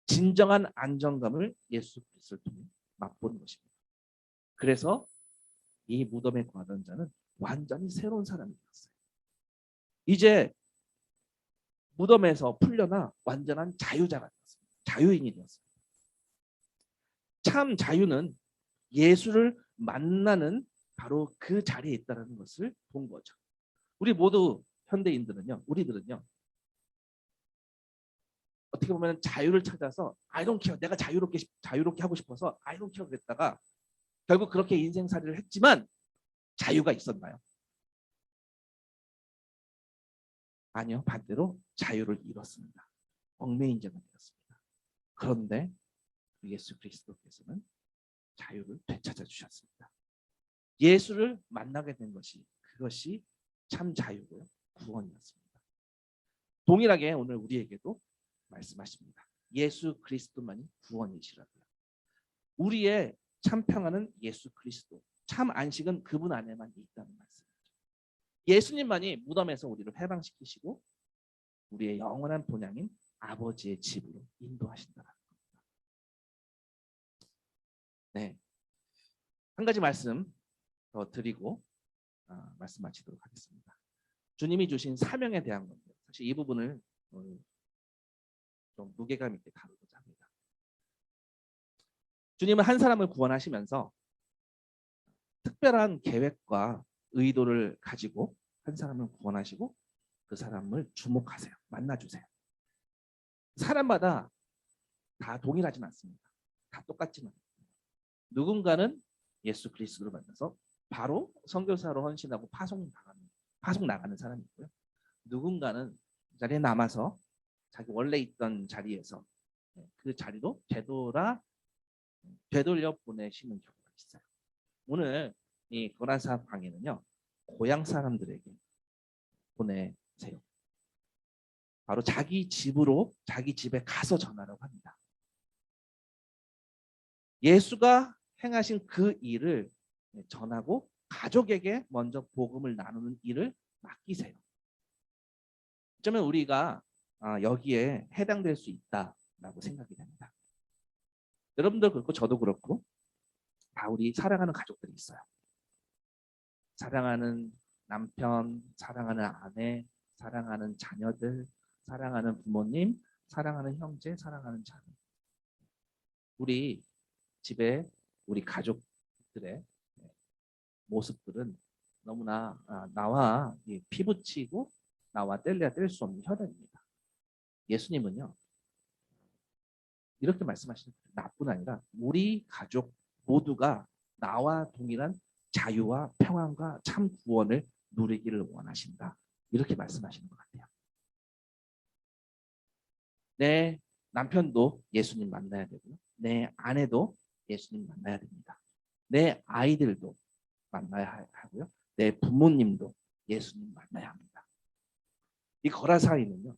S1: 진정한 안정감을 예수 그리스도를 통해 맛보는 것입니다. 그래서 이 무덤에 거하던 자는 완전히 새로운 사람이 되었어요. 이제 무덤에서 풀려나 완전한 자유자가 되었습니다. 자유인이 되었습니다. 참 자유는 예수를 만나는 바로 그 자리에 있다는 것을 본 거죠. 우리 모두 현대인들은요, 우리들은요, 어떻게 보면 자유를 찾아서 I don't care, 내가 자유롭게 하고 싶어서 I don't care 그랬다가 결국 그렇게 인생살이를 했지만 자유가 있었나요? 아니요, 반대로 자유를 잃었습니다. 얽매인 자가 되었습니다. 그런데 예수 그리스도께서는 자유를 되찾아 주셨습니다. 예수를 만나게 된 것이, 그것이 참 자유고요, 구원이었습니다. 동일하게 오늘 우리에게도 말씀하십니다. 예수 그리스도만이 구원이시라고요. 우리의 참 평안은 예수 그리스도, 참 안식은 그분 안에만 있다는 말씀이죠. 예수님만이 무덤에서 우리를 해방시키시고 우리의 영원한 본향인 아버지의 집으로 인도하신다는 겁니다. 네, 한 가지 말씀 더 드리고 말씀 마치도록 하겠습니다. 주님이 주신 사명에 대한 건데, 사실 이 부분을 좀 무게감 있게 다루고자 합니다. 주님은 한 사람을 구원하시면서 특별한 계획과 의도를 가지고 한 사람을 구원하시고 그 사람을 주목하세요. 만나주세요. 사람마다 다 동일하진 않습니다. 다 똑같지는 않습니다. 누군가는 예수 그리스도를 만나서 바로 선교사로 헌신하고 파송 나가는 사람이 있고요. 누군가는 그 자리에 남아서 자기 원래 있던 자리에서 그 자리로 되돌려 보내시는 경우가 있어요. 오늘 이 고난사 강의는요, 고향 사람들에게 보내세요. 바로 자기 집에 가서 전하라고 합니다. 예수가 행하신 그 일을 전하고 가족에게 먼저 복음을 나누는 일을 맡기세요. 어쩌면 우리가 여기에 해당될 수 있다라고 생각이 됩니다. 여러분들 그렇고 저도 그렇고 다 우리 사랑하는 가족들이 있어요. 사랑하는 남편, 사랑하는 아내, 사랑하는 자녀들, 사랑하는 부모님, 사랑하는 형제, 사랑하는 자매. 우리 집에 우리 가족들의 모습들은 너무나 나와 피붙이고 나와 뗄래야 뗄 수 없는 혈연입니다. 예수님은요 이렇게 말씀하시는 나뿐 아니라 우리 가족 모두가 나와 동일한 자유와 평안과 참 구원을 누리기를 원하신다. 이렇게 말씀하시는 것 같아요. 내 남편도 예수님 만나야 되고요. 내 아내도 예수님 만나야 됩니다. 내 아이들도 만나야 하고요. 내 부모님도 예수님 만나야 합니다. 이 거라사이는요.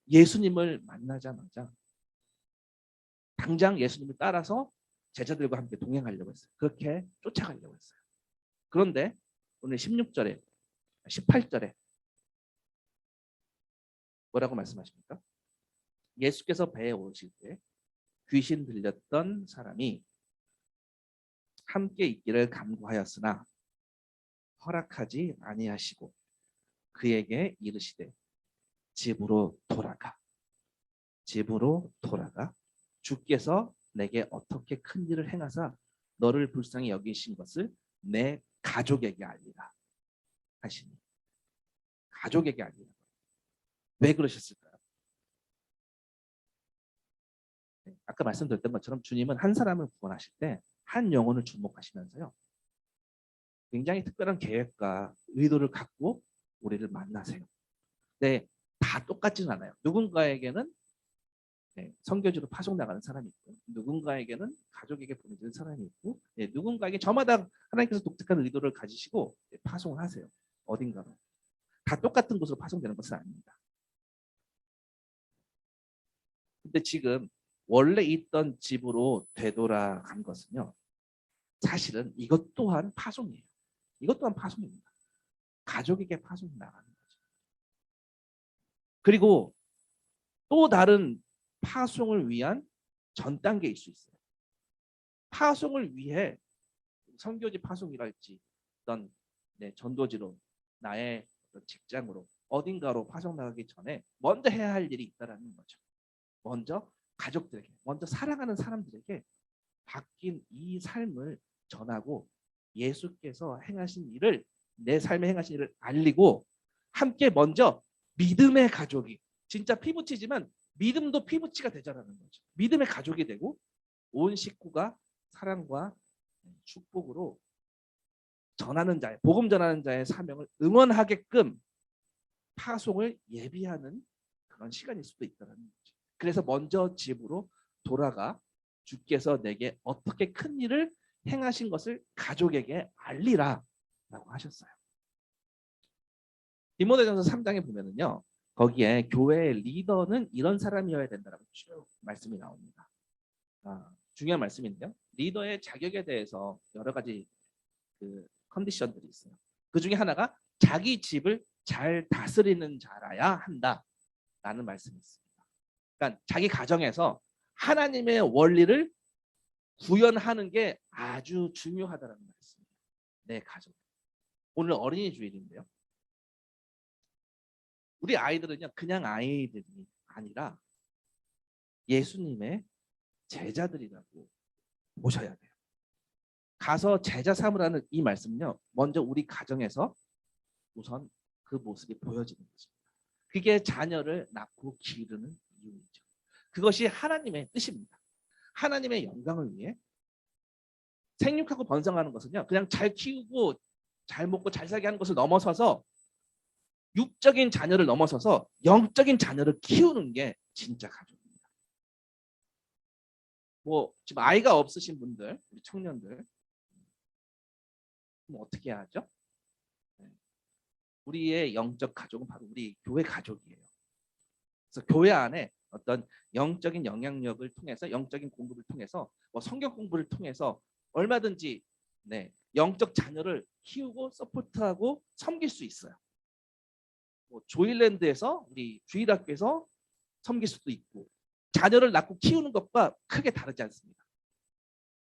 S1: 예수님을 만나자마자 당장 예수님을 따라서 제자들과 함께 동행하려고 했어요. 그렇게 쫓아가려고 했어요. 그런데 오늘 16절에 18절에 뭐라고 말씀하십니까? 예수께서 배에 오실 때 귀신 들렸던 사람이 함께 있기를 간구하였으나 허락하지 아니하시고 그에게 이르시되 집으로 돌아가 주께서 내게 어떻게 큰 일을 행하사 너를 불쌍히 여기신 것을 내 가족에게 알리라 하시니 가족에게 알리라. 왜 그러셨을까요? 아까 말씀드렸던 것처럼 주님은 한 사람을 구원하실 때 한 영혼을 주목하시면서요. 굉장히 특별한 계획과 의도를 갖고 우리를 만나세요. 네, 다 똑같지는 않아요. 누군가에게는 선교지로 파송 나가는 사람이 있고 누군가에게는 가족에게 보내주는 사람이 있고 누군가에게 저마다 하나님께서 독특한 의도를 가지시고 파송을 하세요. 어딘가로. 다 똑같은 곳으로 파송되는 것은 아닙니다. 근데 지금 원래 있던 집으로 되돌아간 것은요. 사실은 이것 또한 파송이에요. 이것 또한 파송입니다. 가족에게 파송 나가는 거죠. 그리고 또 다른 파송을 위한 전 단계일 수 있어요. 파송을 위해 선교지 파송이랄지 어떤 전도지로 나의 직장으로 어딘가로 파송 나가기 전에 먼저 해야 할 일이 있다는 거죠. 먼저 가족들에게, 먼저 사랑하는 사람들에게 바뀐 이 삶을 전하고 예수께서 행하신 일을 내 삶에 행하신 일을 알리고 함께 먼저 믿음의 가족이 진짜 피부치지만 믿음도 피부치가 되자라는 거죠. 믿음의 가족이 되고 온 식구가 사랑과 축복으로 전하는 자의 복음 전하는 자의 사명을 응원하게끔 파송을 예비하는 그런 시간일 수도 있다는 거죠. 그래서 먼저 집으로 돌아가 주께서 내게 어떻게 큰 일을 행하신 것을 가족에게 알리라 라고 하셨어요. 디모데전서 3장에 보면은요. 거기에 교회의 리더는 이런 사람이어야 된다라고 쭉 말씀이 나옵니다. 중요한 말씀인데요. 리더의 자격에 대해서 여러 가지 그 컨디션들이 있어요. 그 중에 하나가 자기 집을 잘 다스리는 자라야 한다라는 말씀이 있습니다. 그러니까 자기 가정에서 하나님의 원리를 구현하는 게 아주 중요하다는 말씀입니다. 내 가족. 오늘 어린이 주일인데요. 우리 아이들은요 그냥 아이들이 아니라 예수님의 제자들이라고 보셔야 돼요. 가서 제자 삼으라는 이 말씀은요. 먼저 우리 가정에서 우선 그 모습이 보여지는 것입니다. 그게 자녀를 낳고 기르는 이유이죠. 그것이 하나님의 뜻입니다. 하나님의 영광을 위해 생육하고 번성하는 것은요. 그냥 잘 키우고 잘 먹고 잘 살게 하는 것을 넘어서서 육적인 자녀를 넘어서서 영적인 자녀를 키우는 게 진짜 가족입니다. 뭐 지금 아이가 없으신 분들, 우리 청년들 그럼 어떻게 하죠? 우리의 영적 가족은 바로 우리 교회 가족이에요. 그래서 교회 안에 어떤 영적인 영향력을 통해서 영적인 공부를 통해서 뭐 성경 공부를 통해서 얼마든지 영적 자녀를 키우고 서포트하고 섬길 수 있어요. 뭐 조일랜드에서 우리 주일학교에서 섬길 수도 있고 자녀를 낳고 키우는 것과 크게 다르지 않습니다.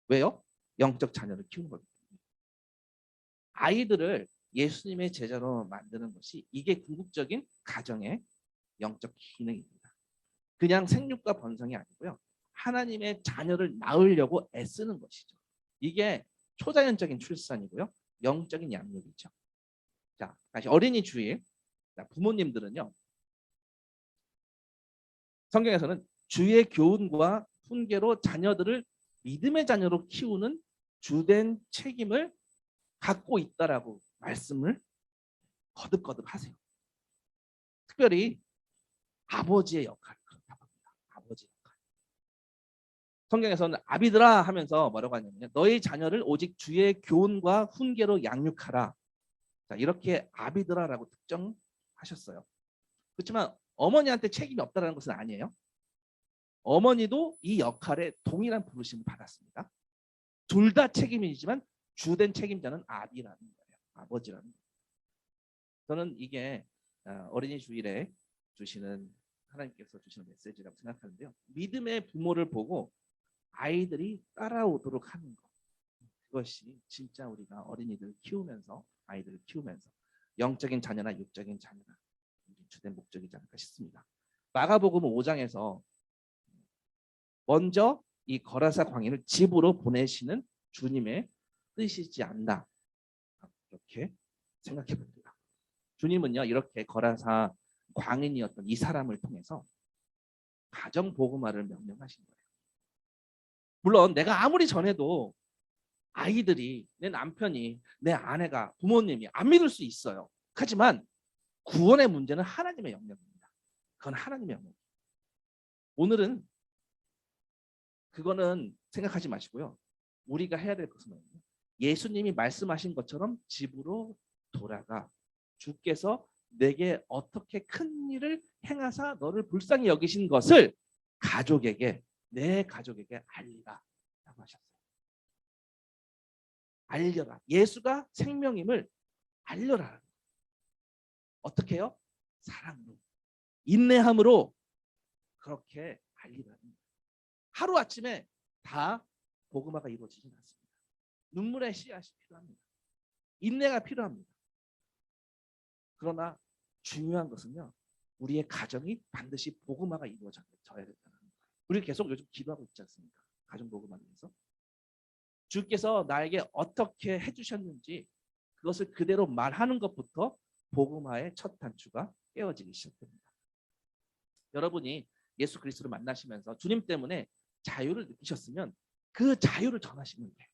S1: 왜요? 영적 자녀를 키우는 거기 때문에. 아이들을 예수님의 제자로 만드는 것이 이게 궁극적인 가정의 영적 기능입니다. 그냥 생육과 번성이 아니고요. 하나님의 자녀를 낳으려고 애쓰는 것이죠. 이게 초자연적인 출산이고요. 영적인 양육이죠. 자, 다시 어린이 주일. 부모님들은요. 성경에서는 주의 교훈과 훈계로 자녀들을 믿음의 자녀로 키우는 주된 책임을 갖고 있다라고 말씀을 거듭거듭 하세요. 특별히 아버지의 역할 그렇다고 합니다. 아버지 역할. 성경에서는 아비들아 하면서 뭐라고 하냐면요. 너희 자녀를 오직 주의 교훈과 훈계로 양육하라. 자, 이렇게 아비들아라고 특정하셨어요. 그렇지만 어머니한테 책임이 없다는 것은 아니에요. 어머니도 이 역할에 동일한 부르심을 받았습니다. 둘 다 책임이지만 주된 책임자는 아비라는 거예요. 아버지라는 거예요. 저는 이게 어린이 주일에 주시는 하나님께서 주시는 메시지라고 생각하는데요. 믿음의 부모를 보고 아이들이 따라오도록 하는 것. 그것이 진짜 우리가 어린이들을 키우면서 아이들을 키우면서 영적인 자녀나 육적인 자녀나 주된 목적이지 않을까 싶습니다. 마가복음 5장에서 먼저 이 거라사 광인을 집으로 보내시는 주님의 뜻이지 않나 이렇게 생각해 봅니다. 주님은요 이렇게 거라사 광인이었던 이 사람을 통해서 가정 복음화를 명령하신 거예요. 물론 내가 아무리 전해도 아이들이 내 남편이 내 아내가 부모님이 안 믿을 수 있어요. 하지만 구원의 문제는 하나님의 영역입니다. 그건 하나님의 영역. 오늘은 그거는 생각하지 마시고요. 우리가 해야 될 것은 예수님이 말씀하신 것처럼 집으로 돌아가 주께서 내게 어떻게 큰 일을 행하사 너를 불쌍히 여기신 것을 가족에게 내 가족에게 알리라 라고 하셨어요. 알려라. 예수가 생명임을 알려라. 어떻게 해요? 사랑으로 인내함으로 그렇게 알리라는 거예요. 하루아침에 다 복음화가 이루어지지 않습니다. 눈물의 씨앗이 필요합니다. 인내가 필요합니다. 그러나 중요한 것은요. 우리의 가정이 반드시 복음화가 이루어져야 된다는 거예요. 우리 계속 요즘 기도하고 있지 않습니까? 가정 복음화를 위해서. 주께서 나에게 어떻게 해주셨는지 그것을 그대로 말하는 것부터 복음화의 첫 단추가 깨어지기 시작됩니다. 여러분이 예수 그리스도를 만나시면서 주님 때문에 자유를 느끼셨으면 그 자유를 전하시면 돼요.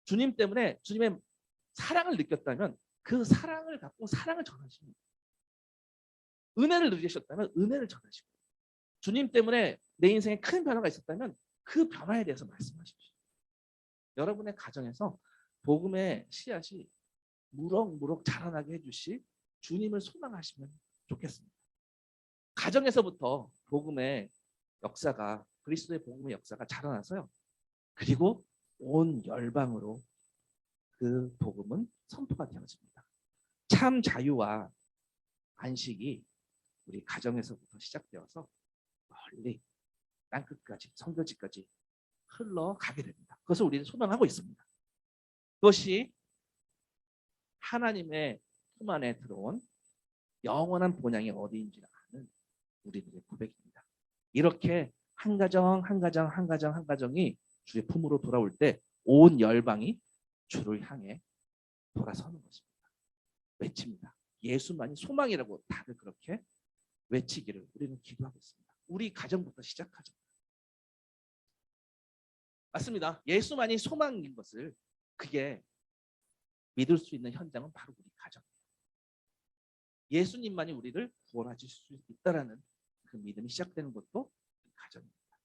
S1: 주님 때문에 주님의 사랑을 느꼈다면 그 사랑을 갖고 사랑을 전하시면 돼요. 은혜를 누리셨다면 은혜를 전하시고 주님 때문에 내 인생에 큰 변화가 있었다면 그 변화에 대해서 말씀하십시오. 여러분의 가정에서 복음의 씨앗이 무럭무럭 자라나게 해주실 주님을 소망하시면 좋겠습니다. 가정에서부터 복음의 역사가 그리스도의 복음의 역사가 자라나서요. 그리고 온 열방으로 그 복음은 선포가 되어집니다. 참 자유와 안식이 우리 가정에서부터 시작되어서 멀리 땅끝까지 성교지까지 흘러가게 됩니다. 그것을 우리는 소망하고 있습니다. 그것이 하나님의 품 안에 들어온 영원한 본향이 어디인지 아는 우리들의 고백입니다. 이렇게 한 가정 한 가정이 주의 품으로 돌아올 때 온 열방이 주를 향해 돌아서는 것입니다. 외칩니다. 예수만이 소망이라고 다들 그렇게 외치기를 우리는 기도하고 있습니다. 우리 가정부터 시작하죠. 맞습니다. 예수만이 소망인 것을 그게 믿을 수 있는 현장은 바로 우리 가정이에요. 예수님만이 우리를 구원하실 수 있다라는 그 믿음이 시작되는 것도 가정입니다.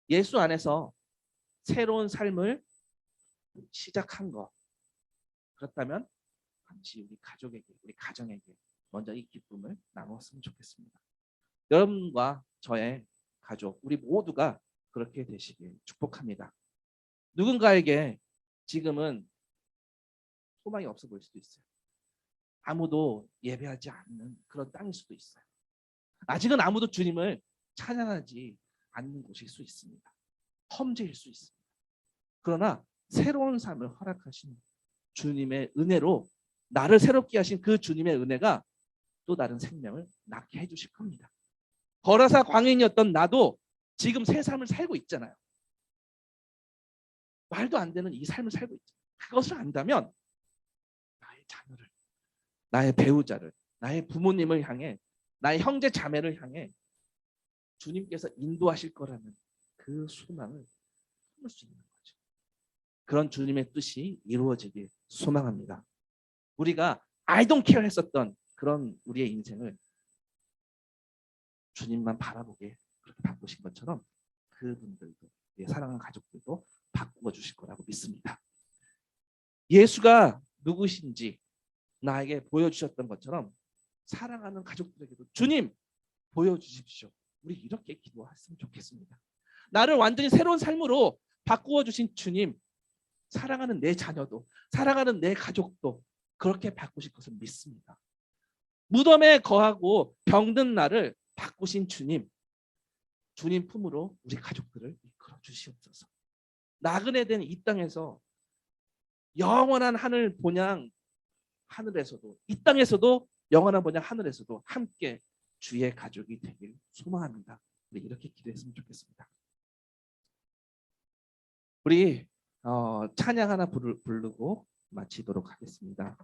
S1: 예수 안에서 새로운 삶을 시작한 것, 그렇다면 잠시 우리 가족에게, 우리 가정에게 먼저 이 기쁨을 나누었으면 좋겠습니다. 여러분과 저의 가족, 우리 모두가 그렇게 되시길 축복합니다. 누군가에게 지금은 소망이 없어 보일 수도 있어요. 아무도 예배하지 않는 그런 땅일 수도 있어요. 아직은 아무도 주님을 찬양하지 않는 곳일 수 있습니다. 험지일 수 있습니다. 그러나 새로운 삶을 허락하신 주님의 은혜로 나를 새롭게 하신 그 주님의 은혜가 또 다른 생명을 낳게 해주실 겁니다. 거라사 광인이었던 나도 지금 새 삶을 살고 있잖아요. 말도 안 되는 이 삶을 살고 있잖아요. 그것을 안다면 나의 자녀를, 나의 배우자를, 나의 부모님을 향해, 나의 형제 자매를 향해 주님께서 인도하실 거라는 그 소망을 품을 수 있는 거죠. 그런 주님의 뜻이 이루어지길 소망합니다. 우리가 I don't care 했었던 그런 우리의 인생을 주님만 바라보게 그렇게 바꾸신 것처럼 그분들도, 사랑하는 가족들도 바꾸어 주실 거라고 믿습니다. 예수가 누구신지 나에게 보여주셨던 것처럼 사랑하는 가족들에게도 주님 보여주십시오. 우리 이렇게 기도했으면 좋겠습니다. 나를 완전히 새로운 삶으로 바꾸어 주신 주님, 사랑하는 내 자녀도, 사랑하는 내 가족도 그렇게 바꾸실 것을 믿습니다. 무덤에 거하고 병든 나를 바꾸신 주님, 주님 품으로 우리 가족들을 이끌어 주시옵소서. 나그네 된 이 땅에서 영원한 하늘 본향 하늘에서도, 이 땅에서도 영원한 본향 하늘에서도 함께 주의 가족이 되길 소망합니다. 우리 이렇게 기도했으면 좋겠습니다. 우리 찬양 하나 부르고 마치도록 하겠습니다.